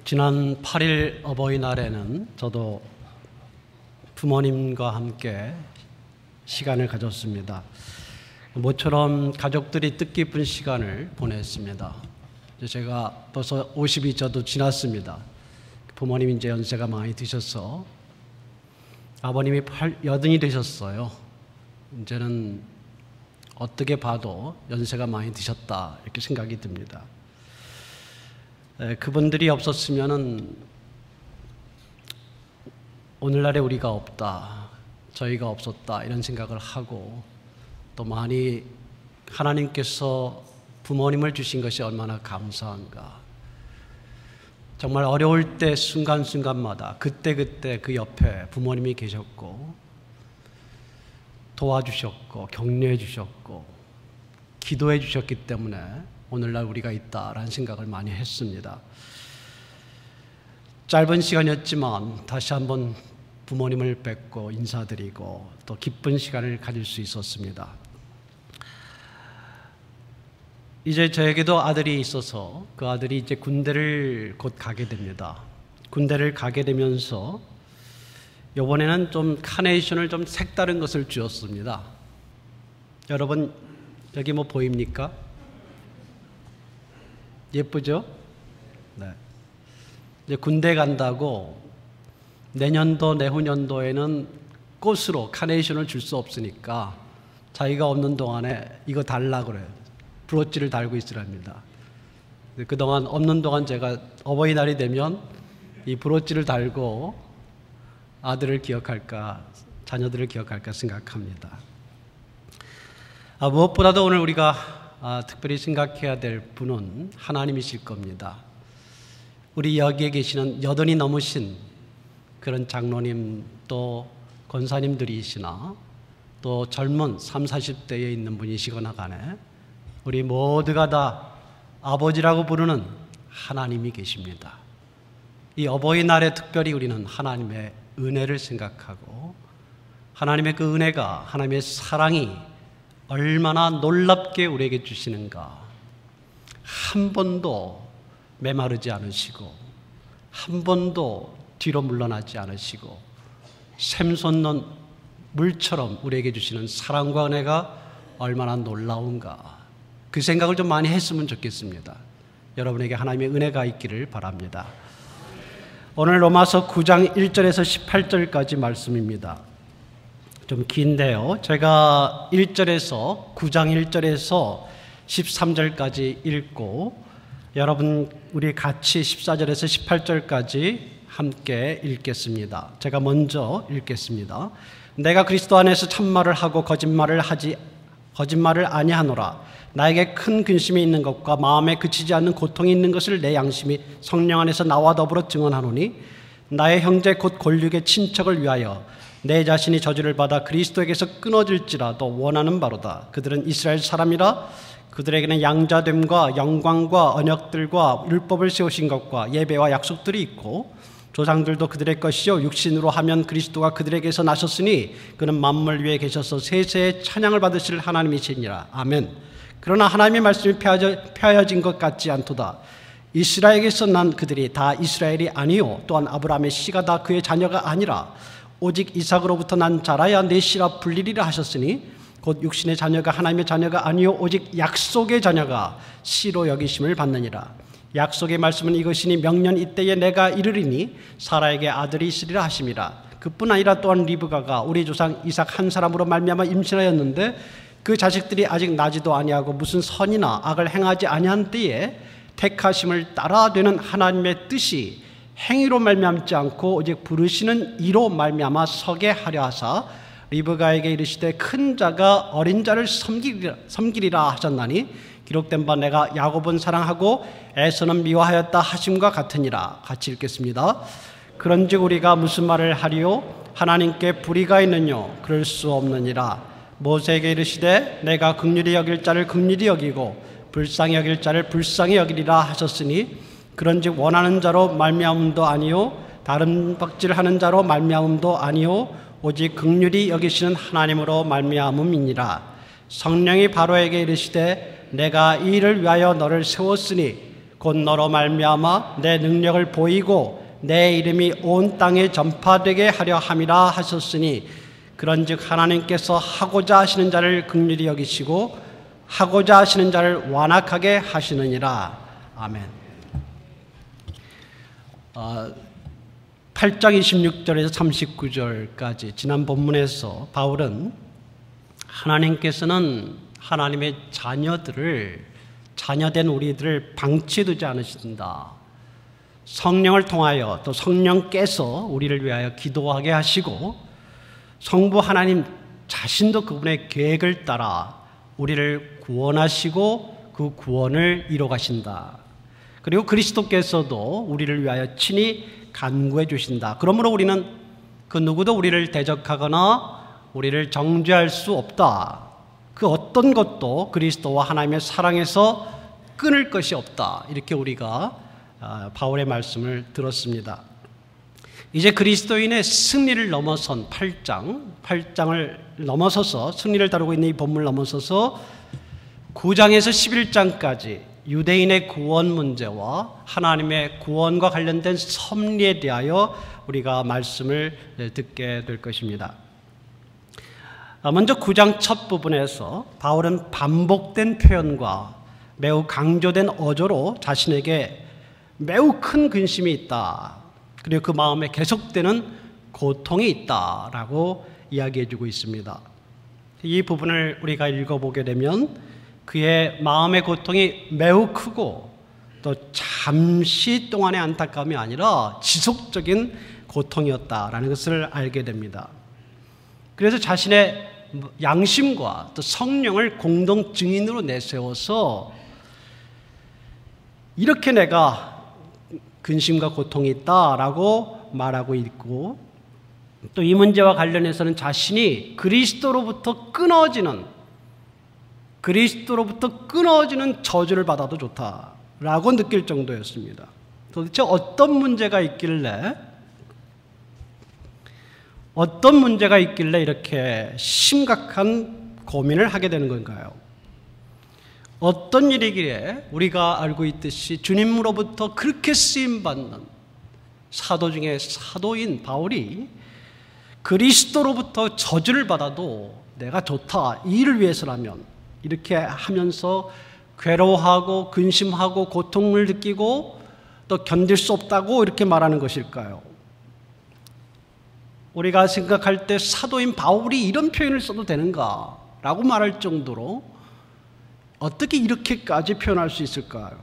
지난 8일 어버이날에는 저도 부모님과 함께 시간을 가졌습니다. 모처럼 가족들이 뜻깊은 시간을 보냈습니다. 제가 벌써 50이 저도 지났습니다. 부모님 이제 연세가 많이 드셔서 아버님이 80이 되셨어요. 이제는 어떻게 봐도 연세가 많이 드셨다 이렇게 생각이 듭니다. 그분들이 없었으면은 오늘날에 우리가 없다, 저희가 없었다 이런 생각을 하고, 또 많이 하나님께서 부모님을 주신 것이 얼마나 감사한가. 정말 어려울 때 순간순간마다 그때그때 그 옆에 부모님이 계셨고 도와주셨고 격려해 주셨고 기도해 주셨기 때문에 오늘날 우리가 있다라는 생각을 많이 했습니다. 짧은 시간이었지만 다시 한번 부모님을 뵙고 인사드리고 또 기쁜 시간을 가질 수 있었습니다. 이제 저에게도 아들이 있어서 그 아들이 이제 군대를 곧 가게 됩니다. 군대를 가게 되면서 이번에는 좀 카네이션을 좀 색다른 것을 주었습니다. 여러분 여기 뭐 보입니까? 예쁘죠? 네. 이제 군대 간다고 내년도 내후년도에는 꽃으로 카네이션을 줄 수 없으니까 자기가 없는 동안에 이거 달라고 그래요. 브로치를 달고 있으랍니다. 그동안 없는 동안 제가 어버이날이 되면 이 브로치를 달고 아들을 기억할까, 자녀들을 기억할까 생각합니다. 무엇보다도 오늘 우리가 특별히 생각해야 될 분은 하나님이실 겁니다. 우리 여기에 계시는 80이 넘으신 그런 장로님 또 권사님들이시나 또 젊은 30, 40대에 있는 분이시거나 간에 우리 모두가 다 아버지라고 부르는 하나님이 계십니다. 이 어버이날에 특별히 우리는 하나님의 은혜를 생각하고 하나님의 그 은혜가, 하나님의 사랑이 얼마나 놀랍게 우리에게 주시는가. 한 번도 메마르지 않으시고 한 번도 뒤로 물러나지 않으시고 샘솟는 물처럼 우리에게 주시는 사랑과 은혜가 얼마나 놀라운가. 그 생각을 좀 많이 했으면 좋겠습니다. 여러분에게 하나님의 은혜가 있기를 바랍니다. 오늘 로마서 9장 1절에서 18절까지 말씀입니다. 좀 긴데요. 제가 1절에서 9장 1절에서 13절까지 읽고 여러분 우리 같이 14절에서 18절까지 함께 읽겠습니다. 제가 먼저 읽겠습니다. 내가 그리스도 안에서 참말을 하고 거짓말을 아니하노라. 나에게 큰 근심이 있는 것과 마음에 그치지 않는 고통이 있는 것을 내 양심이 성령 안에서 나와 더불어 증언하노니, 나의 형제 곧 골육의 친척을 위하여 내 자신이 저주를 받아 그리스도에게서 끊어질지라도 원하는 바로다. 그들은 이스라엘 사람이라. 그들에게는 양자됨과 영광과 언약들과 율법을 세우신 것과 예배와 약속들이 있고 조상들도 그들의 것이요 육신으로 하면 그리스도가 그들에게서 나셨으니 그는 만물 위에 계셔서 세세의 찬양을 받으실 하나님이시니라. 아멘. 그러나 하나님의 말씀이 폐하여진 것 같지 않도다. 이스라엘에게서 난 그들이 다 이스라엘이 아니요 또한 아브라함의 씨가 다 그의 자녀가 아니라 오직 이삭으로부터 난 자라야 내 씨라 불리리라 하셨으니 곧 육신의 자녀가 하나님의 자녀가 아니요 오직 약속의 자녀가 씨로 여기심을 받느니라. 약속의 말씀은 이것이니 명년 이때에 내가 이르리니 사라에게 아들이 있으리라 하심이라. 그뿐 아니라 또한 리브가가 우리 조상 이삭 한 사람으로 말미암아 임신하였는데 그 자식들이 아직 나지도 아니하고 무슨 선이나 악을 행하지 아니한 때에 택하심을 따라 되는 하나님의 뜻이 행위로 말미암지 않고 오직 부르시는 이로 말미암아 서게 하려 하사 리브가에게 이르시되 큰 자가 어린 자를 섬기리라 하셨나니 기록된 바 내가 야곱은 사랑하고 에서는 미워하였다 하심과 같으니라. 같이 읽겠습니다. 그런즉 우리가 무슨 말을 하리요? 하나님께 불의가 있느뇨? 그럴 수 없느니라. 모세에게 이르시되 내가 긍휼히 여길 자를 긍휼히 여기고 불쌍히 여길 자를 불쌍히 여기리라 하셨으니 그런즉 원하는 자로 말미암음도 아니요 다른 박질하는 자로 말미암음도 아니요 오직 긍휼히 여기시는 하나님으로 말미암음이니라. 성령이 바로에게 이르시되 내가 이 일을 위하여 너를 세웠으니 곧 너로 말미암아 내 능력을 보이고 내 이름이 온 땅에 전파되게 하려 함이라 하셨으니 그런즉 하나님께서 하고자 하시는 자를 긍휼히 여기시고 하고자 하시는 자를 완악하게 하시느니라. 아멘. 8장 26절에서 39절까지 지난 본문에서 바울은 하나님께서는 하나님의 자녀된 우리들을 방치해두지 않으신다. 성령을 통하여 또 성령께서 우리를 위하여 기도하게 하시고 성부 하나님 자신도 그분의 계획을 따라 우리를 구원하시고 그 구원을 이뤄 가신다. 그리고 그리스도께서도 우리를 위하여 친히 간구해 주신다. 그러므로 우리는 그 누구도 우리를 대적하거나 우리를 정죄할 수 없다. 그 어떤 것도 그리스도와 하나님의 사랑에서 끊을 것이 없다. 이렇게 우리가 바울의 말씀을 들었습니다. 이제 그리스도인의 승리를 넘어선 8장을 넘어서서 승리를 다루고 있는 이 본문을 넘어서서 9장에서 11장까지 유대인의 구원 문제와 하나님의 구원과 관련된 섭리에 대하여 우리가 말씀을 듣게 될 것입니다. 먼저 9장 첫 부분에서 바울은 반복된 표현과 매우 강조된 어조로 자신에게 매우 큰 근심이 있다. 그리고 그 마음에 계속되는 고통이 있다라고 이야기해 주고 있습니다. 이 부분을 우리가 읽어보게 되면 그의 마음의 고통이 매우 크고 또 잠시 동안의 안타까움이 아니라 지속적인 고통이었다라는 것을 알게 됩니다. 그래서 자신의 양심과 또 성령을 공동 증인으로 내세워서 이렇게 내가 근심과 고통이 있다라고 말하고 있고 또 이 문제와 관련해서는 자신이 그리스도로부터 끊어지는 저주를 받아도 좋다라고 느낄 정도였습니다. 도대체 어떤 문제가 있길래 이렇게 심각한 고민을 하게 되는 건가요? 어떤 일이기에 우리가 알고 있듯이 주님으로부터 그렇게 쓰임받는 사도 중에 사도인 바울이 그리스도로부터 저주를 받아도 내가 좋다, 이 일을 위해서라면 이렇게 하면서 괴로워하고 근심하고 고통을 느끼고 또 견딜 수 없다고 이렇게 말하는 것일까요? 우리가 생각할 때 사도인 바울이 이런 표현을 써도 되는가? 라고 말할 정도로 어떻게 이렇게까지 표현할 수 있을까요?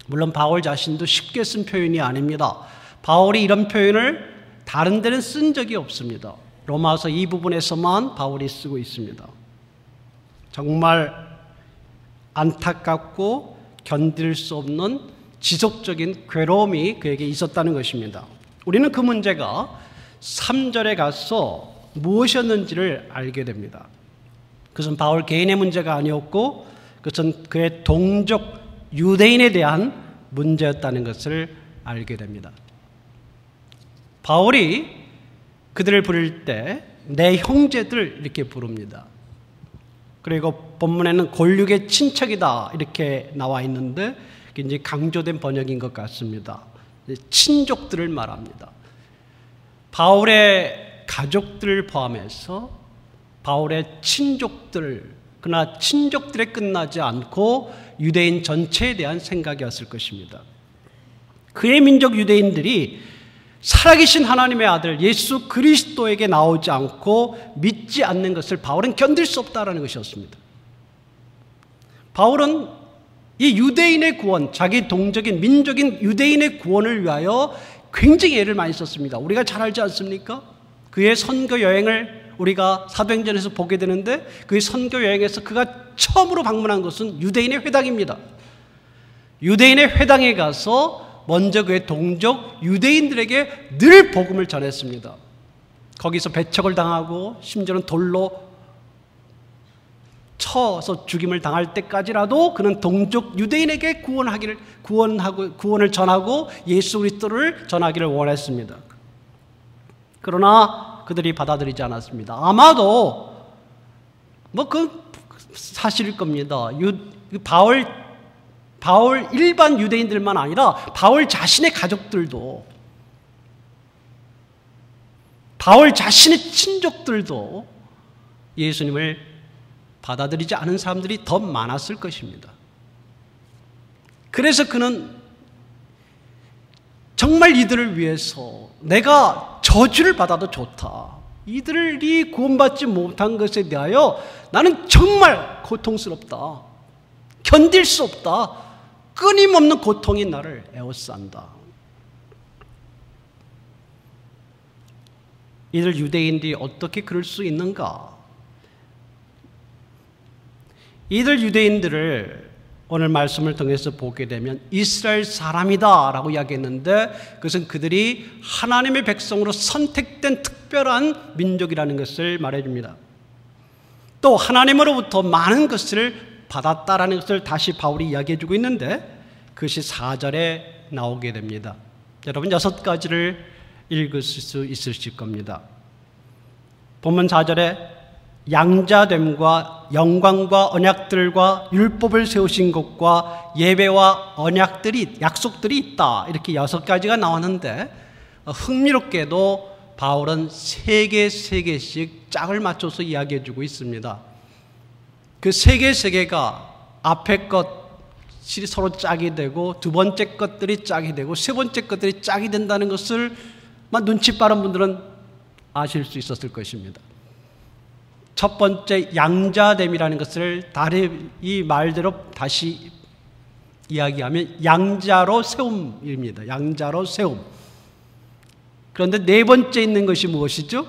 물론 바울 자신도 쉽게 쓴 표현이 아닙니다. 바울이 이런 표현을 다른 데는 쓴 적이 없습니다. 로마서 이 부분에서만 바울이 쓰고 있습니다. 정말 안타깝고 견딜 수 없는 지속적인 괴로움이 그에게 있었다는 것입니다. 우리는 그 문제가 3절에 가서 무엇이었는지를 알게 됩니다. 그것은 바울 개인의 문제가 아니었고 그것은 그의 동족 유대인에 대한 문제였다는 것을 알게 됩니다. 바울이 그들을 부를 때 내 형제들 이렇게 부릅니다. 그리고 본문에는 골육의 친척이다 이렇게 나와 있는데 굉장히 강조된 번역인 것 같습니다. 친족들을 말합니다. 바울의 가족들을 포함해서 바울의 친족들, 그러나 친족들에 끝나지 않고 유대인 전체에 대한 생각이었을 것입니다. 그의 민족 유대인들이 살아계신 하나님의 아들 예수 그리스도에게 나오지 않고 믿지 않는 것을 바울은 견딜 수 없다는 것이었습니다. 바울은 이 유대인의 구원, 자기 동족인 민족인 유대인의 구원을 위하여 굉장히 애를 많이 썼습니다. 우리가 잘 알지 않습니까? 그의 선교 여행을 우리가 사도행전에서 보게 되는데 그의 선교 여행에서 그가 처음으로 방문한 것은 유대인의 회당입니다. 유대인의 회당에 가서 먼저 그의 동족 유대인들에게 늘 복음을 전했습니다. 거기서 배척을 당하고 심지어는 돌로 쳐서 죽임을 당할 때까지라도 그는 동족 유대인에게 구원을 전하고 예수 그리스도를 전하기를 원했습니다. 그러나 그들이 받아들이지 않았습니다. 아마도 그 사실일 겁니다. 바울 일반 유대인들만 아니라 바울 자신의 가족들도, 바울 자신의 친족들도 예수님을 받아들이지 않은 사람들이 더 많았을 것입니다. 그래서 그는 정말 이들을 위해서 내가 저주를 받아도 좋다, 이들이 구원받지 못한 것에 대하여 나는 정말 고통스럽다, 견딜 수 없다, 끊임없는 고통이 나를 에워싼다. 이들 유대인들이 어떻게 그럴 수 있는가? 이들 유대인들을 오늘 말씀을 통해서 보게 되면 이스라엘 사람이다 라고 이야기했는데, 그것은 그들이 하나님의 백성으로 선택된 특별한 민족이라는 것을 말해줍니다. 또 하나님으로부터 많은 것을 받았다라는 것을 다시 바울이 이야기해주고 있는데, 그것이 4절에 나오게 됩니다. 여러분 6가지를 읽으실 수 있으실 겁니다. 본문 4절에 양자됨과 영광과 언약들과 율법을 세우신 것과 예배와 언약들이, 약속들이 있다, 이렇게 6가지가 나왔는데, 흥미롭게도 바울은 3개씩 짝을 맞춰서 이야기해주고 있습니다. 그 3개가 앞에 것이 서로 짝이 되고, 두 번째 것들이 짝이 되고, 세 번째 것들이 짝이 된다는 것을 눈치 빠른 분들은 아실 수 있었을 것입니다. 첫 번째 양자됨이라는 것을 이 말대로 다시 이야기하면 양자로 세움입니다. 양자로 세움. 그런데 네 번째 있는 것이 무엇이죠?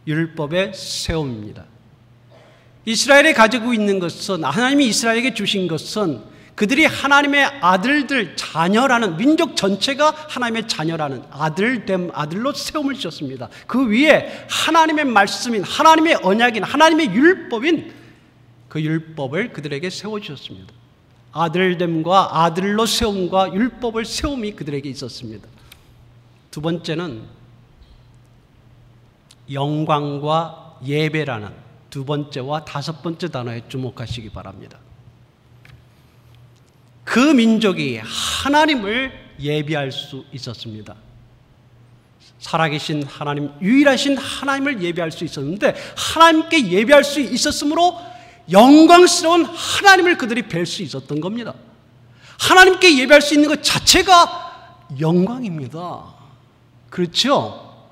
율법의 세움입니다. 이스라엘이 가지고 있는 것은, 하나님이 이스라엘에게 주신 것은 그들이 하나님의 아들들, 자녀라는, 민족 전체가 하나님의 자녀라는 아들로 세움을 주셨습니다. 그 위에 하나님의 말씀인, 하나님의 언약인, 하나님의 율법인 그 율법을 그들에게 세워주셨습니다. 아들됨과 아들로 세움과 율법을 세움이 그들에게 있었습니다. 두 번째는 영광과 예배라는 두 번째와 다섯 번째 단어에 주목하시기 바랍니다. 그 민족이 하나님을 예배할 수 있었습니다. 살아계신 하나님, 유일하신 하나님을 예배할 수 있었는데, 하나님께 예배할 수 있었으므로 영광스러운 하나님을 그들이 뵐 수 있었던 겁니다. 하나님께 예배할 수 있는 것 자체가 영광입니다. 그렇죠?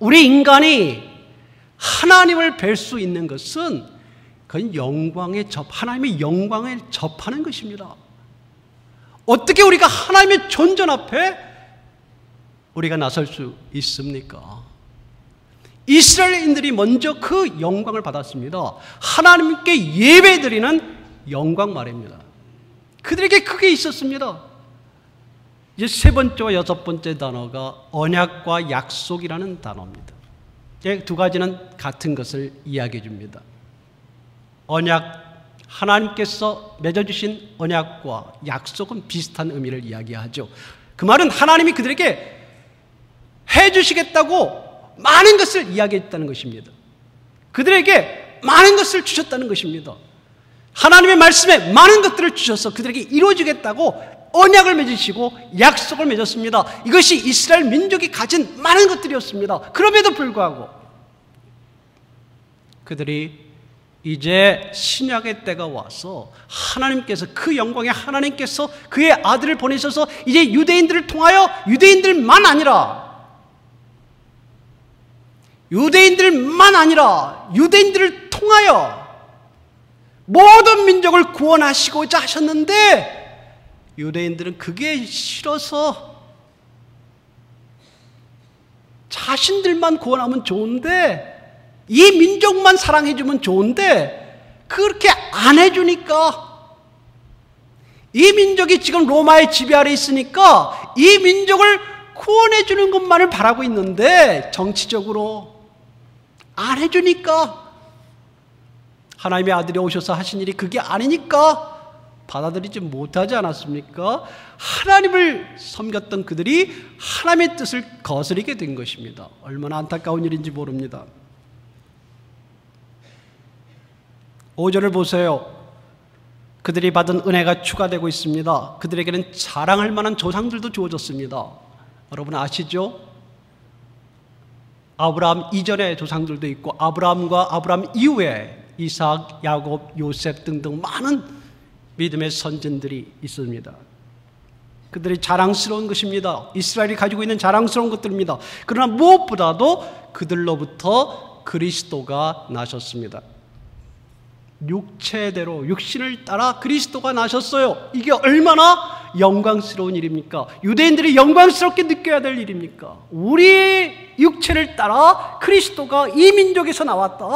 우리 인간이 하나님을 뵐 수 있는 것은 그건 하나님의 영광에 접하는 것입니다. 어떻게 우리가 하나님의 존전 앞에 우리가 나설 수 있습니까? 이스라엘인들이 먼저 그 영광을 받았습니다. 하나님께 예배드리는 영광 말입니다. 그들에게 그게 있었습니다. 이제 세 번째와 여섯 번째 단어가 언약과 약속이라는 단어입니다. 이 두 가지는 같은 것을 이야기해 줍니다. 언약, 하나님께서 맺어주신 언약과 약속은 비슷한 의미를 이야기하죠. 그 말은 하나님이 그들에게 해주시겠다고 많은 것을 이야기했다는 것입니다. 그들에게 많은 것을 주셨다는 것입니다. 하나님의 말씀에 많은 것들을 주셔서 그들에게 이루어지겠다고 언약을 맺으시고 약속을 맺었습니다. 이것이 이스라엘 민족이 가진 많은 것들이었습니다. 그럼에도 불구하고 그들이 이제 신약의 때가 와서 하나님께서, 그 영광의 하나님께서 그의 아들을 보내셔서 이제 유대인들을 통하여, 유대인들만 아니라 유대인들을 통하여 모든 민족을 구원하시고자 하셨는데, 유대인들은 그게 싫어서 자신들만 구원하면 좋은데, 이 민족만 사랑해주면 좋은데 그렇게 안 해주니까, 이 민족이 지금 로마의 지배 아래 있으니까 이 민족을 구원해주는 것만을 바라고 있는데 정치적으로 안 해주니까, 하나님의 아들이 오셔서 하신 일이 그게 아니니까 받아들이지 못하지 않았습니까? 하나님을 섬겼던 그들이 하나님의 뜻을 거스르게 된 것입니다. 얼마나 안타까운 일인지 모릅니다. 5절을 보세요. 그들이 받은 은혜가 추가되고 있습니다. 그들에게는 자랑할 만한 조상들도 주어졌습니다. 여러분 아시죠? 아브라함 이전의 조상들도 있고 아브라함과 아브라함 이후에 이삭, 야곱, 요셉 등등 많은 믿음의 선진들이 있습니다. 그들이 자랑스러운 것입니다. 이스라엘이 가지고 있는 자랑스러운 것들입니다. 그러나 무엇보다도 그들로부터 그리스도가 나셨습니다. 육체대로 육신을 따라 그리스도가 나셨어요. 이게 얼마나 영광스러운 일입니까? 유대인들이 영광스럽게 느껴야 될 일입니까? 우리 육체를 따라 그리스도가 이 민족에서 나왔다.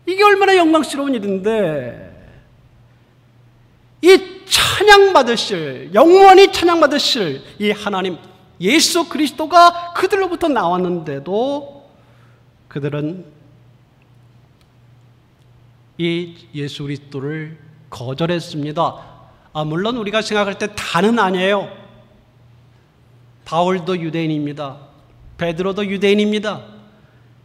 이게 얼마나 영광스러운 일인데, 이 찬양받으실, 영원히 찬양받으실 이 하나님 예수 그리스도가 그들로부터 나왔는데도 그들은 이 예수 그리스도를 거절했습니다. 물론 우리가 생각할 때 다는 아니에요. 바울도 유대인입니다. 베드로도 유대인입니다.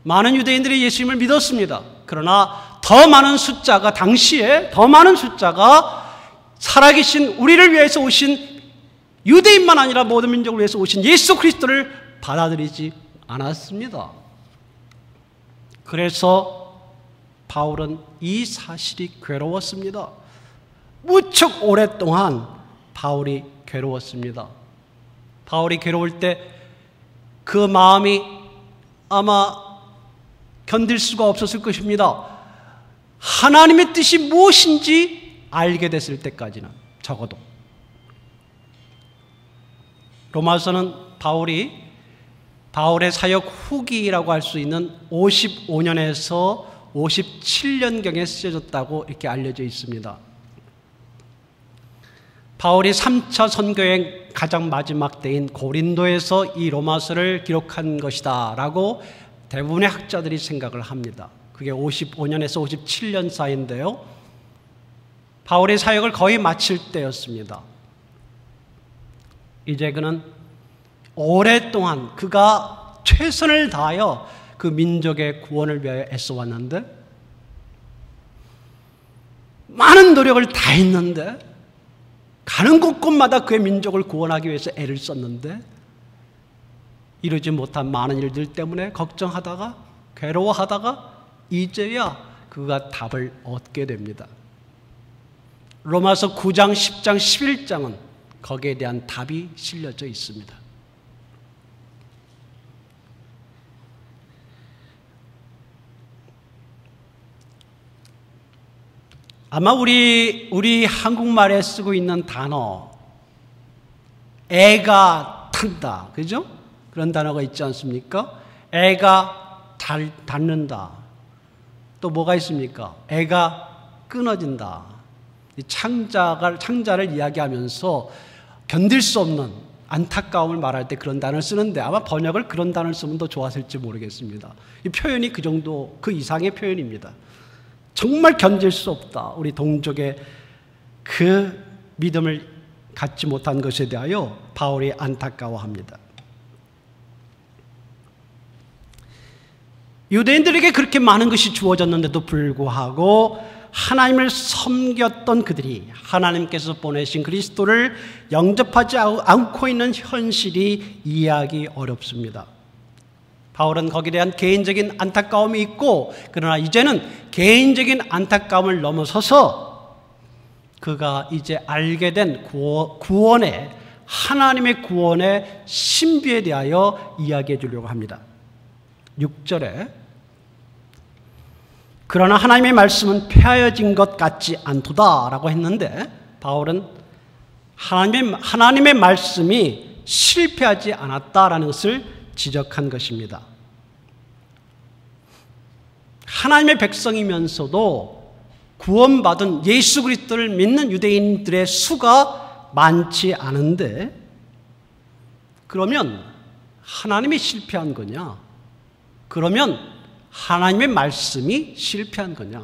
많은 유대인들이 예수님을 믿었습니다. 그러나 더 많은 숫자가, 당시에 더 많은 숫자가 살아계신 우리를 위해서 오신, 유대인만 아니라 모든 민족을 위해서 오신 예수 그리스도를 받아들이지 않았습니다. 그래서 바울은 이 사실이 괴로웠습니다. 무척 오랫동안 바울이 괴로웠습니다. 바울이 괴로울 때 그 마음이 아마 견딜 수가 없었을 것입니다. 하나님의 뜻이 무엇인지 알게 됐을 때까지는, 적어도. 로마서는 바울의 사역 후기라고 할 수 있는 55년에서 57년경에 쓰여졌다고 이렇게 알려져 있습니다. 바울이 3차 선교행 가장 마지막 때인 고린도에서 이 로마서를 기록한 것이다 라고 대부분의 학자들이 생각을 합니다. 그게 55년에서 57년 사이인데요, 바울의 사역을 거의 마칠 때였습니다. 이제 그는 오랫동안 그가 최선을 다하여 그 민족의 구원을 위하여 애써왔는데, 많은 노력을 다 했는데, 가는 곳곳마다 그의 민족을 구원하기 위해서 애를 썼는데 이루지 못한 많은 일들 때문에 걱정하다가 괴로워하다가 이제야 그가 답을 얻게 됩니다. 로마서 9장, 10장, 11장은 거기에 대한 답이 실려져 있습니다. 아마 우리 한국말에 쓰고 있는 단어, 애가 탄다, 그죠? 그런 단어가 있지 않습니까? 애가 닳는다. 또 뭐가 있습니까? 애가 끊어진다. 창자를 이야기하면서 견딜 수 없는 안타까움을 말할 때 그런 단어를 쓰는데, 아마 번역을 그런 단어를 쓰면 더 좋았을지 모르겠습니다. 이 표현이 그 정도, 그 이상의 표현입니다. 정말 견딜 수 없다. 우리 동족의 그 믿음을 갖지 못한 것에 대하여 바울이 안타까워합니다. 유대인들에게 그렇게 많은 것이 주어졌는데도 불구하고 하나님을 섬겼던 그들이 하나님께서 보내신 그리스도를 영접하지 않고 있는 현실이 이해하기 어렵습니다. 바울은 거기에 대한 개인적인 안타까움이 있고, 그러나 이제는 개인적인 안타까움을 넘어서서 그가 이제 알게 된 구원의, 하나님의 구원의 신비에 대하여 이야기해 주려고 합니다. 6절에 그러나 하나님의 말씀은 폐하여진 것 같지 않도다 라고 했는데, 바울은 하나님의 말씀이 실패하지 않았다라는 것을 지적한 것입니다. 하나님의 백성이면서도 구원받은 예수 그리스도를 믿는 유대인들의 수가 많지 않은데, 그러면 하나님이 실패한 거냐? 그러면 하나님의 말씀이 실패한 거냐?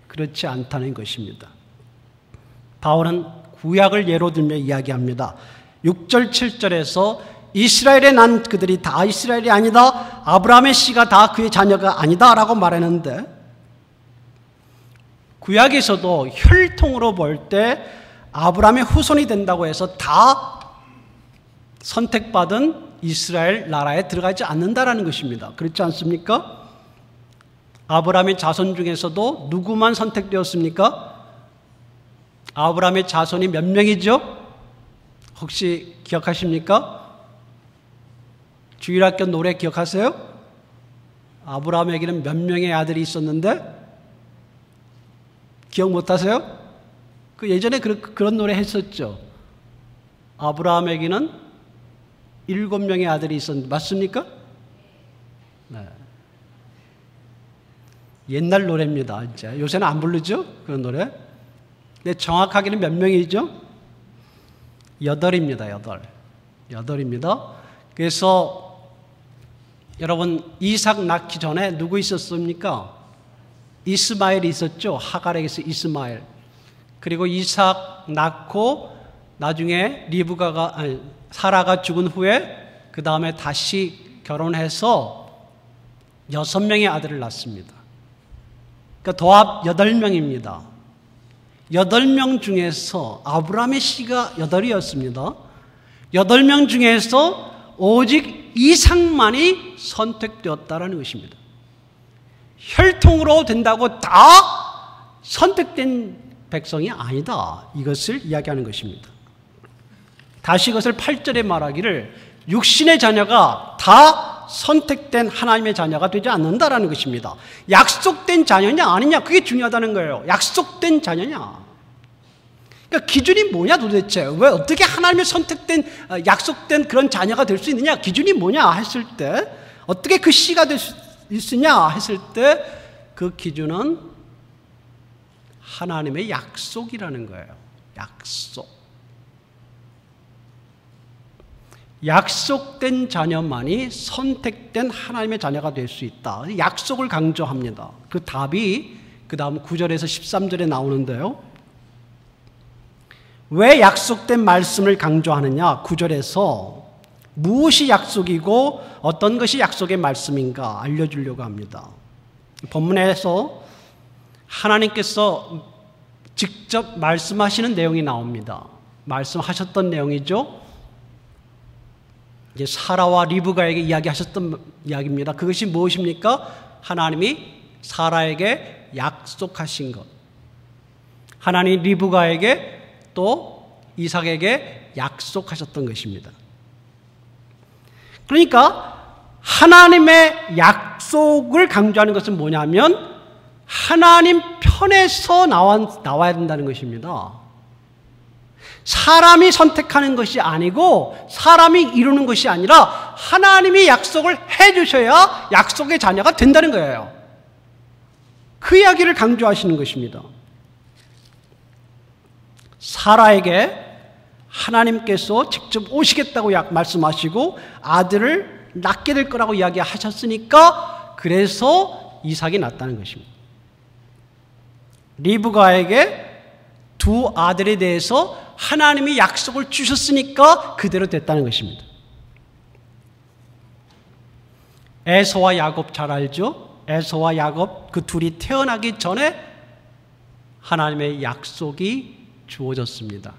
그렇지 않다는 것입니다. 바울은 구약을 예로 들며 이야기합니다. 6절 7절에서 이스라엘에 난 그들이 다 이스라엘이 아니다, 아브라함의 씨가 다 그의 자녀가 아니다 라고 말했는데, 구약에서도 혈통으로 볼 때 아브라함의 후손이 된다고 해서 다 선택받은 이스라엘 나라에 들어가지 않는다라는 것입니다. 그렇지 않습니까? 아브라함의 자손 중에서도 누구만 선택되었습니까? 아브라함의 자손이 몇 명이죠? 혹시 기억하십니까? 주일학교 노래 기억하세요? 아브라함에게는 몇 명의 아들이 있었는데 기억 못하세요? 그 예전에 그런 노래 했었죠. 아브라함에게는 7명의 아들이 있었는데 맞습니까? 네. 옛날 노래입니다. 이제 요새는 안 부르죠? 그런 노래. 근데 정확하게는 몇 명이죠? 8입니다. 8입니다. 그래서 여러분 이삭 낳기 전에 누구 있었습니까? 이스마엘이 있었죠. 하갈에게서 이스마엘. 그리고 이삭 낳고 나중에 사라가 죽은 후에 그 다음에 다시 결혼해서 6명의 아들을 낳습니다. 그러니까 도합 8명입니다. 8명 중에서 아브라함의 씨가 8이었습니다. 8명 중에서 오직 이삭만이 선택되었다는 것입니다. 혈통으로 된다고 다 선택된 백성이 아니다. 이것을 이야기하는 것입니다. 다시 이것을 8절에 말하기를 육신의 자녀가 다 선택된 하나님의 자녀가 되지 않는다라는 것입니다. 약속된 자녀냐 아니냐 그게 중요하다는 거예요. 약속된 자녀냐. 그러니까 기준이 뭐냐 도대체. 왜 어떻게 하나님의 선택된 약속된 그런 자녀가 될 수 있느냐. 기준이 뭐냐 했을 때 어떻게 그 씨가 될 수 있으냐 했을 때 그 기준은 하나님의 약속이라는 거예요. 약속. 약속된 자녀만이 선택된 하나님의 자녀가 될 수 있다. 약속을 강조합니다. 그 답이 그 다음 9절에서 13절에 나오는데요. 왜 약속된 말씀을 강조하느냐? 9절에서 무엇이 약속이고 어떤 것이 약속의 말씀인가 알려주려고 합니다. 본문에서 하나님께서 직접 말씀하시는 내용이 나옵니다. 말씀하셨던 내용이죠. 이제 사라와 리브가에게 이야기하셨던 이야기입니다. 그것이 무엇입니까? 하나님이 사라에게 약속하신 것. 하나님 리브가에게 또 이삭에게 약속하셨던 것입니다. 그러니까 하나님의 약속을 강조하는 것은 뭐냐면 하나님 편에서 나와야 된다는 것입니다. 사람이 선택하는 것이 아니고 사람이 이루는 것이 아니라 하나님이 약속을 해주셔야 약속의 자녀가 된다는 거예요. 그 이야기를 강조하시는 것입니다. 사라에게 하나님께서 직접 오시겠다고 말씀하시고 아들을 낳게 될 거라고 이야기하셨으니까 그래서 이삭이 낳았다는 것입니다. 리브가에게 두 아들에 대해서 하나님이 약속을 주셨으니까 그대로 됐다는 것입니다. 에서와 야곱 잘 알죠? 에서와 야곱 그 둘이 태어나기 전에 하나님의 약속이 주어졌습니다.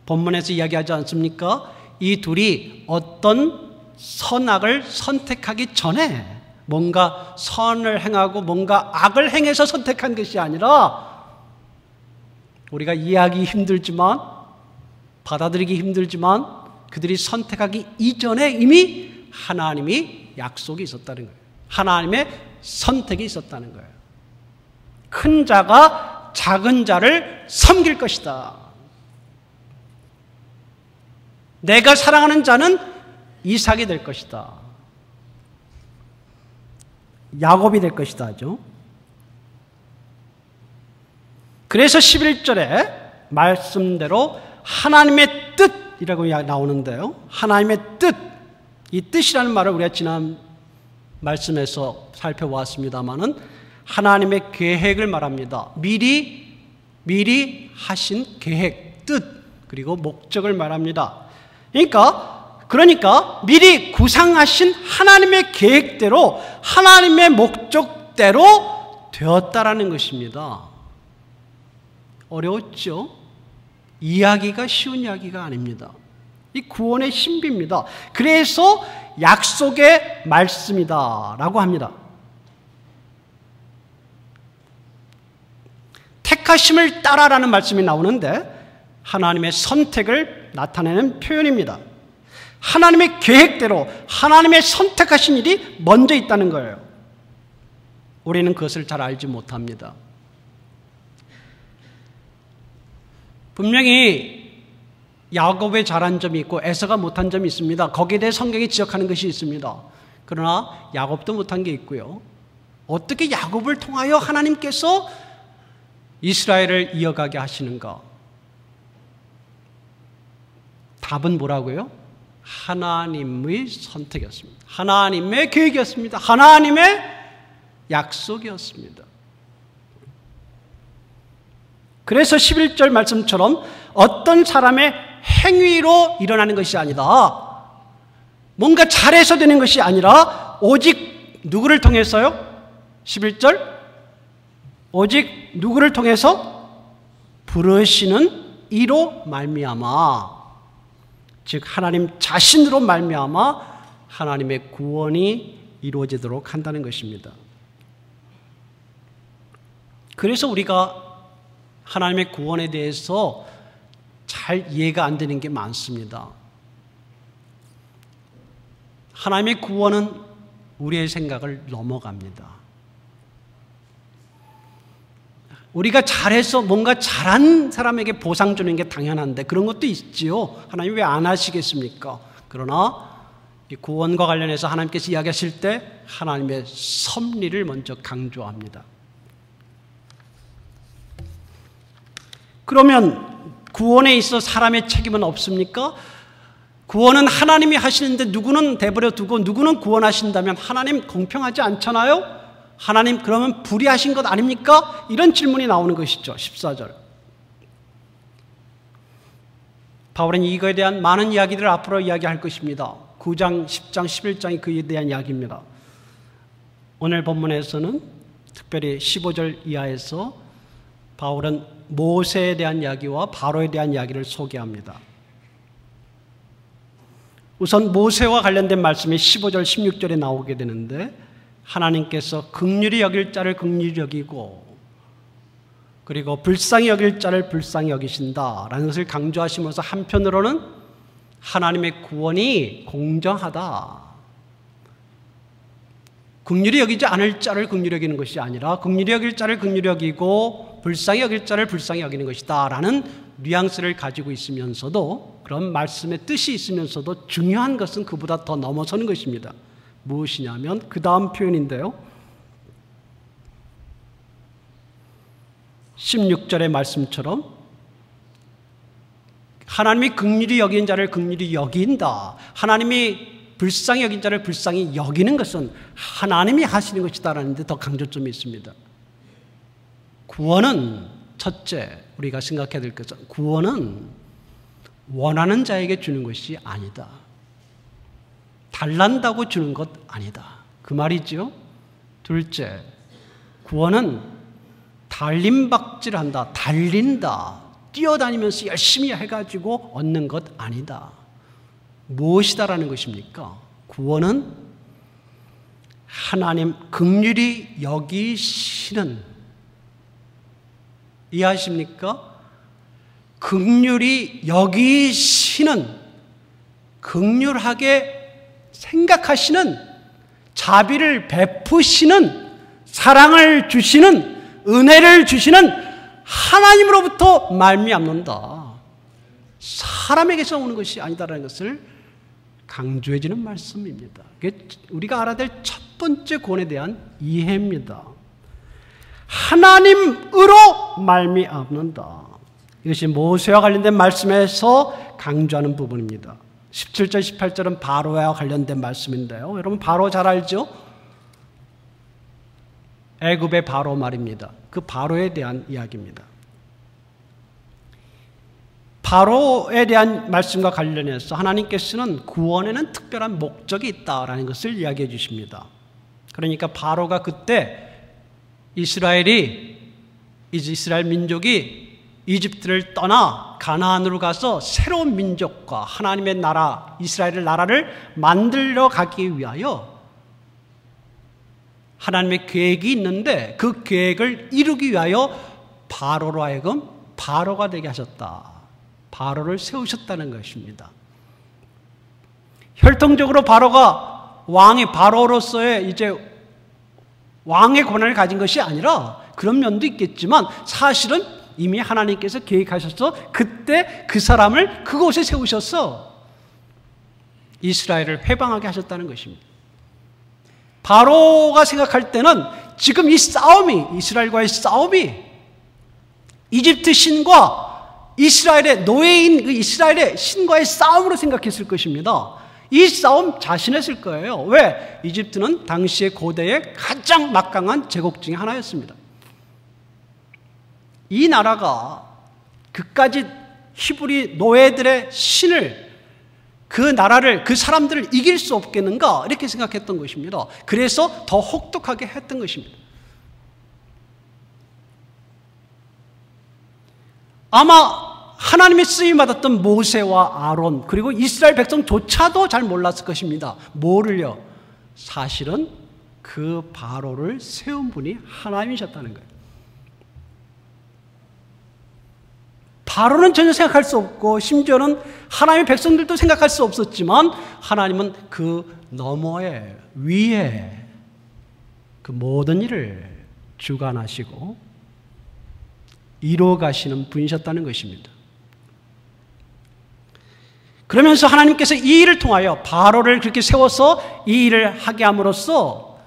본문에서 이야기하지 않습니까? 이 둘이 어떤 선악을 선택하기 전에 뭔가 선을 행하고 뭔가 악을 행해서 선택한 것이 아니라 우리가 이해하기 힘들지만 받아들이기 힘들지만 그들이 선택하기 이전에 이미 하나님이 약속이 있었다는 거예요. 하나님의 선택이 있었다는 거예요. 큰 자가 작은 자를 섬길 것이다. 내가 사랑하는 자는 이삭이 될 것이다. 야곱이 될 것이다 하죠. 그래서 11절에 말씀대로 하나님의 뜻이라고 나오는데요. 하나님의 뜻, 이 뜻이라는 말을 우리가 지난 말씀에서 살펴보았습니다마는 하나님의 계획을 말합니다. 미리 하신 계획, 뜻, 그리고 목적을 말합니다. 그러니까 미리 구상하신 하나님의 계획대로 하나님의 목적대로 되었다라는 것입니다. 어려웠죠? 이야기가 쉬운 이야기가 아닙니다. 이 구원의 신비입니다. 그래서 약속의 말씀이다 라고 합니다. 택하심을 따라라는 말씀이 나오는데 하나님의 선택을 나타내는 표현입니다. 하나님의 계획대로 하나님의 선택하신 일이 먼저 있다는 거예요. 우리는 그것을 잘 알지 못합니다. 분명히 야곱의 잘한 점이 있고 에서가 못한 점이 있습니다. 거기에 대해 성경이 지적하는 것이 있습니다. 그러나 야곱도 못한 게 있고요. 어떻게 야곱을 통하여 하나님께서 이스라엘을 이어가게 하시는가? 답은 뭐라고요? 하나님의 선택이었습니다. 하나님의 계획이었습니다. 하나님의 약속이었습니다. 그래서 11절 말씀처럼 어떤 사람의 행위로 일어나는 것이 아니다. 뭔가 잘해서 되는 것이 아니라 오직 누구를 통해서요? 11절 오직 누구를 통해서? 부르시는 이로 말미암아, 즉 하나님 자신으로 말미암아 하나님의 구원이 이루어지도록 한다는 것입니다. 그래서 우리가 하나님의 구원에 대해서 잘 이해가 안 되는 게 많습니다. 하나님의 구원은 우리의 생각을 넘어갑니다. 우리가 잘해서 뭔가 잘한 사람에게 보상 주는 게 당연한데 그런 것도 있지요. 하나님 왜 안 하시겠습니까? 그러나 이 구원과 관련해서 하나님께서 이야기하실 때 하나님의 섭리를 먼저 강조합니다. 그러면 구원에 있어 사람의 책임은 없습니까? 구원은 하나님이 하시는데 누구는 내버려 두고 누구는 구원하신다면 하나님 공평하지 않잖아요? 하나님 그러면 불의하신 것 아닙니까? 이런 질문이 나오는 것이죠. 14절. 바울은 이거에 대한 많은 이야기들을 앞으로 이야기할 것입니다. 9장, 10장, 11장이 그에 대한 이야기입니다. 오늘 본문에서는 특별히 15절 이하에서 바울은 모세에 대한 이야기와 바로에 대한 이야기를 소개합니다. 우선 모세와 관련된 말씀이 15절, 16절에 나오게 되는데 하나님께서 긍휼히 여길 자를 긍휼히 여기고 그리고 불쌍히 여길 자를 불쌍히 여기신다라는 것을 강조하시면서 한편으로는 하나님의 구원이 공정하다. 긍휼히 여기지 않을 자를 긍휼히 여기는 것이 아니라 긍휼히 여길 자를 긍휼히 여기고 불쌍히 여길 자를 불쌍히 여기는 것이다 라는 뉘앙스를 가지고 있으면서도 그런 말씀의 뜻이 있으면서도 중요한 것은 그보다 더 넘어서는 것입니다. 무엇이냐면 그 다음 표현인데요. 16절의 말씀처럼 하나님이 긍휼히 여긴 자를 긍휼히 여긴다. 하나님이 불쌍히 여긴 자를 불쌍히 여기는 것은 하나님이 하시는 것이다라는 데 더 강조점이 있습니다. 구원은 첫째 우리가 생각해야 될 것은 구원은 원하는 자에게 주는 것이 아니다. 달란다고 주는 것 아니다. 그 말이죠. 둘째, 구원은 달림박질한다, 달린다, 뛰어다니면서 열심히 해가지고 얻는 것 아니다. 무엇이다라는 것입니까? 구원은 하나님 긍휼히 여기시는, 이해하십니까? 긍휼히 여기시는, 긍휼하게 생각하시는, 자비를 베푸시는, 사랑을 주시는, 은혜를 주시는 하나님으로부터 말미암는다. 사람에게서 오는 것이 아니다라는 것을 강조해 주는 말씀입니다. 이게 우리가 알아야 될 첫 번째 구원에 대한 이해입니다. 하나님으로 말미암는다. 이것이 모세와 관련된 말씀에서 강조하는 부분입니다. 17절, 18절은 바로와 관련된 말씀인데요. 여러분 바로 잘 알죠? 애굽의 바로 말입니다. 그 바로에 대한 이야기입니다. 바로에 대한 말씀과 관련해서 하나님께서는 구원에는 특별한 목적이 있다라는 것을 이야기해 주십니다. 그러니까 바로가 그때 이스라엘 민족이 이집트를 떠나 가나안으로 가서 새로운 민족과 하나님의 나라, 이스라엘의 나라를 만들어 가기 위하여 하나님의 계획이 있는데 그 계획을 이루기 위하여 바로로 하여금 바로가 되게 하셨다. 바로를 세우셨다는 것입니다. 혈통적으로 바로가 바로로서의 이제 왕의 권한을 가진 것이 아니라 그런 면도 있겠지만 사실은 이미 하나님께서 계획하셔서 그때 그 사람을 그곳에 세우셔서 이스라엘을 회방하게 하셨다는 것입니다. 바로가 생각할 때는 지금 이 싸움이, 이스라엘과의 싸움이 이집트 신과 이스라엘의 노예인 그 이스라엘의 신과의 싸움으로 생각했을 것입니다. 이 싸움 자신했을 거예요. 왜? 이집트는 당시의 고대의 가장 막강한 제국 중에 하나였습니다. 이 나라가 그까지 히브리 노예들의 신을, 그 나라를, 그 사람들을 이길 수 없겠는가 이렇게 생각했던 것입니다. 그래서 더 혹독하게 했던 것입니다. 아마 하나님의 쓰임받았던 모세와 아론 그리고 이스라엘 백성조차도 잘 몰랐을 것입니다. 뭐를요? 사실은 그 바로를 세운 분이 하나님이셨다는 거예요. 바로는 전혀 생각할 수 없고 심지어는 하나님의 백성들도 생각할 수 없었지만 하나님은 그 너머에 위에 그 모든 일을 주관하시고 이루어가시는 분이셨다는 것입니다. 그러면서 하나님께서 이 일을 통하여 바로를 그렇게 세워서 이 일을 하게 함으로써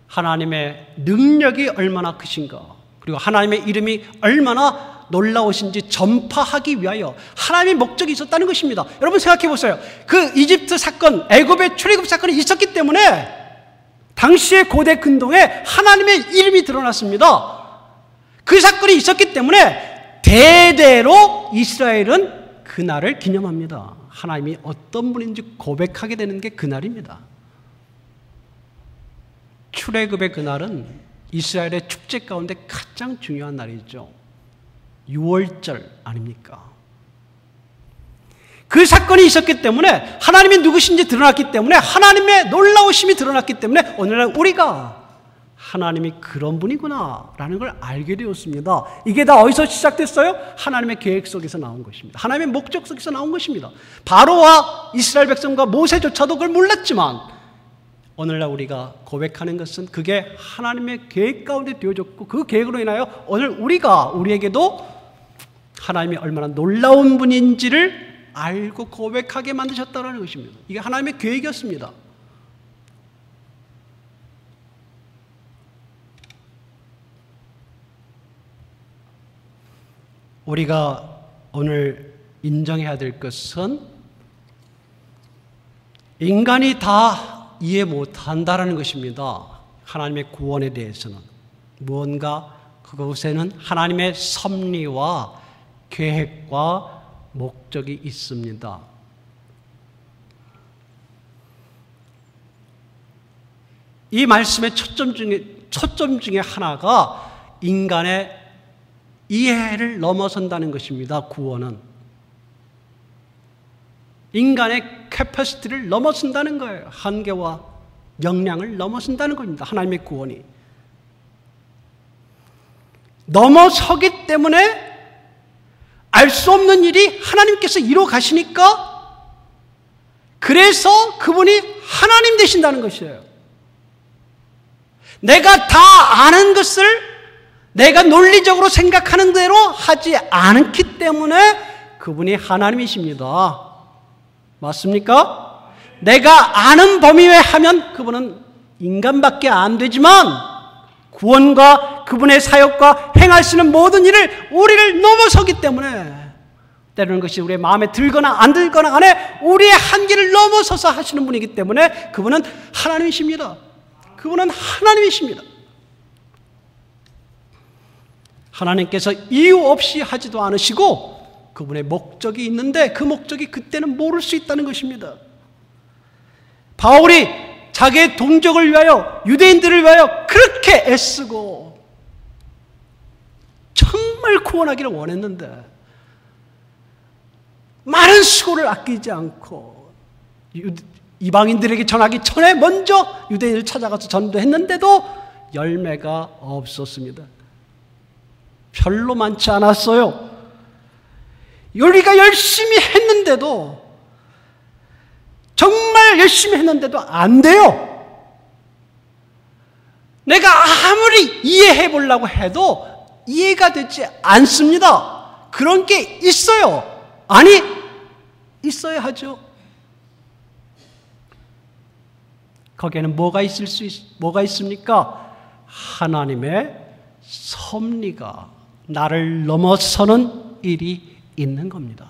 하나님의 능력이 얼마나 크신가, 그리고 하나님의 이름이 얼마나 놀라우신지 전파하기 위하여 하나님의 목적이 있었다는 것입니다. 여러분 생각해 보세요. 그 이집트 사건, 애굽의 출애굽 사건이 있었기 때문에 당시의 고대 근동에 하나님의 이름이 드러났습니다. 그 사건이 있었기 때문에 대대로 이스라엘은 그날을 기념합니다. 하나님이 어떤 분인지 고백하게 되는 게 그날입니다. 출애굽의 그날은 이스라엘의 축제 가운데 가장 중요한 날이죠. 6월절 아닙니까? 그 사건이 있었기 때문에 하나님이 누구신지 드러났기 때문에 하나님의 놀라우심이 드러났기 때문에 오늘날 우리가 하나님이 그런 분이구나 라는 걸 알게 되었습니다. 이게 다 어디서 시작됐어요? 하나님의 계획 속에서 나온 것입니다. 하나님의 목적 속에서 나온 것입니다. 바로와 이스라엘 백성과 모세조차도 그걸 몰랐지만 오늘날 우리가 고백하는 것은 그게 하나님의 계획 가운데 되어졌고 그 계획으로 인하여 오늘 우리에게도 하나님이 얼마나 놀라운 분인지를 알고 고백하게 만드셨다는 것입니다. 이게 하나님의 계획이었습니다. 우리가 오늘 인정해야 될 것은 인간이 다 이해 못한다라는 것입니다. 하나님의 구원에 대해서는 무언가 그곳에는 하나님의 섭리와 계획과 목적이 있습니다. 이 말씀의 초점 중에 하나가 인간의 이해를 넘어선다는 것입니다. 구원은 인간의 캐퍼시티를 넘어선다는 거예요. 한계와 역량을 넘어선다는 겁니다. 하나님의 구원이 넘어서기 때문에 알 수 없는 일이 하나님께서 이루어 가시니까 그래서 그분이 하나님 되신다는 것이에요. 내가 다 아는 것을 내가 논리적으로 생각하는 대로 하지 않기 때문에 그분이 하나님이십니다. 맞습니까? 내가 아는 범위 외에 하면 그분은 인간밖에 안 되지만 구원과 그분의 사역과 행하시는 모든 일을 우리를 넘어서기 때문에 때로는 것이 우리의 마음에 들거나 안 들거나 간에 우리의 한계를 넘어서서 하시는 분이기 때문에 그분은 하나님이십니다. 그분은 하나님이십니다. 하나님께서 이유 없이 하지도 않으시고 그분의 목적이 있는데 그 목적이 그때는 모를 수 있다는 것입니다. 바울이 자기의 동족을 위하여 유대인들을 위하여 그렇게 애쓰고 정말 구원하기를 원했는데 많은 수고를 아끼지 않고 이방인들에게 전하기 전에 먼저 유대인을 찾아가서 전도했는데도 열매가 없었습니다. 별로 많지 않았어요. 우리가 열심히 했는데도, 정말 열심히 했는데도 안 돼요. 내가 아무리 이해해 보려고 해도 이해가 되지 않습니다. 그런 게 있어요. 아니, 있어야 하죠. 거기에는 뭐가 있습니까? 하나님의 섭리가 나를 넘어서는 일이 있는 겁니다.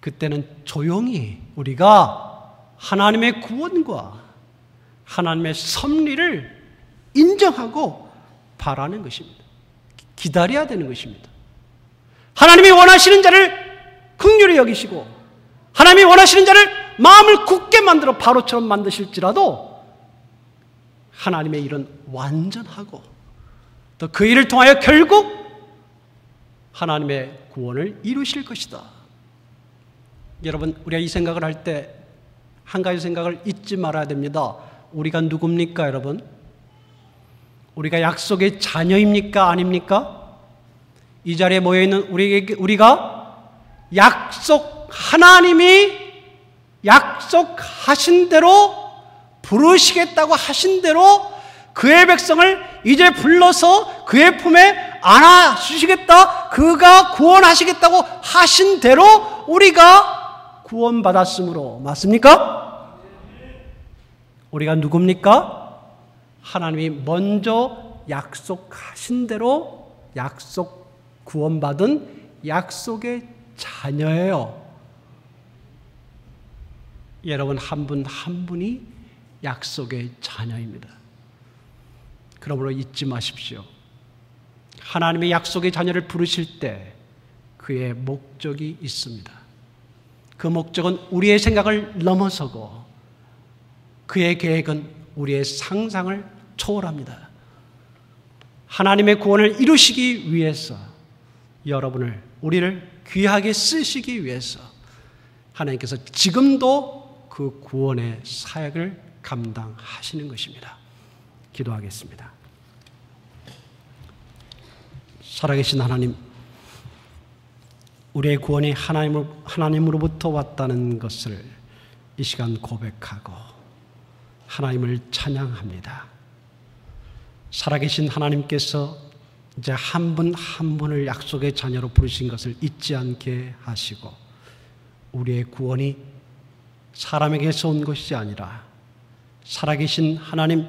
그때는 조용히 우리가 하나님의 구원과 하나님의 섭리를 인정하고 바라는 것입니다. 기다려야 되는 것입니다. 하나님이 원하시는 자를 긍휼히 여기시고 하나님이 원하시는 자를 마음을 굳게 만들어 바로처럼 만드실지라도 하나님의 일은 완전하고 또 그 일을 통하여 결국 하나님의 구원을 이루실 것이다. 여러분, 우리가 이 생각을 할 때 한 가지 생각을 잊지 말아야 됩니다. 우리가 누굽니까, 여러분? 우리가 약속의 자녀입니까, 아닙니까? 이 자리에 모여있는 우리가 하나님이 약속하신 대로, 부르시겠다고 하신 대로 그의 백성을 이제 불러서 그의 품에 안아주시겠다, 그가 구원하시겠다고 하신 대로 우리가 구원받았으므로, 맞습니까? 우리가 누굽니까? 하나님이 먼저 약속하신 대로 구원받은 약속의 자녀예요. 여러분, 한 분 한 분이 약속의 자녀입니다. 그러므로 잊지 마십시오. 하나님의 약속의 자녀를 부르실 때 그의 목적이 있습니다. 그 목적은 우리의 생각을 넘어서고 그의 계획은 우리의 상상을 초월합니다. 하나님의 구원을 이루시기 위해서 우리를 귀하게 쓰시기 위해서 하나님께서 지금도 그 구원의 사역을 감당하시는 것입니다. 기도하겠습니다. 살아계신 하나님, 우리의 구원이 하나님으로부터 왔다는 것을 이 시간 고백하고 하나님을 찬양합니다. 살아계신 하나님께서 이제 한 분 한 분을 약속의 자녀로 부르신 것을 잊지 않게 하시고 우리의 구원이 사람에게서 온 것이 아니라 살아계신 하나님,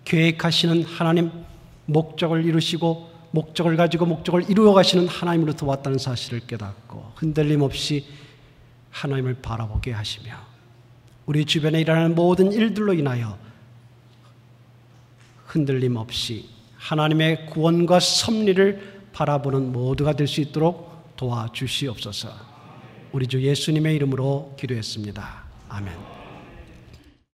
계획하시는 하나님, 목적을 이루시고 목적을 가지고 목적을 이루어 가시는 하나님으로부터 왔다는 사실을 깨닫고 흔들림 없이 하나님을 바라보게 하시며 우리 주변에 일어나는 모든 일들로 인하여 흔들림 없이 하나님의 구원과 섭리를 바라보는 모두가 될 수 있도록 도와주시옵소서. 우리 주 예수님의 이름으로 기도했습니다. 아멘.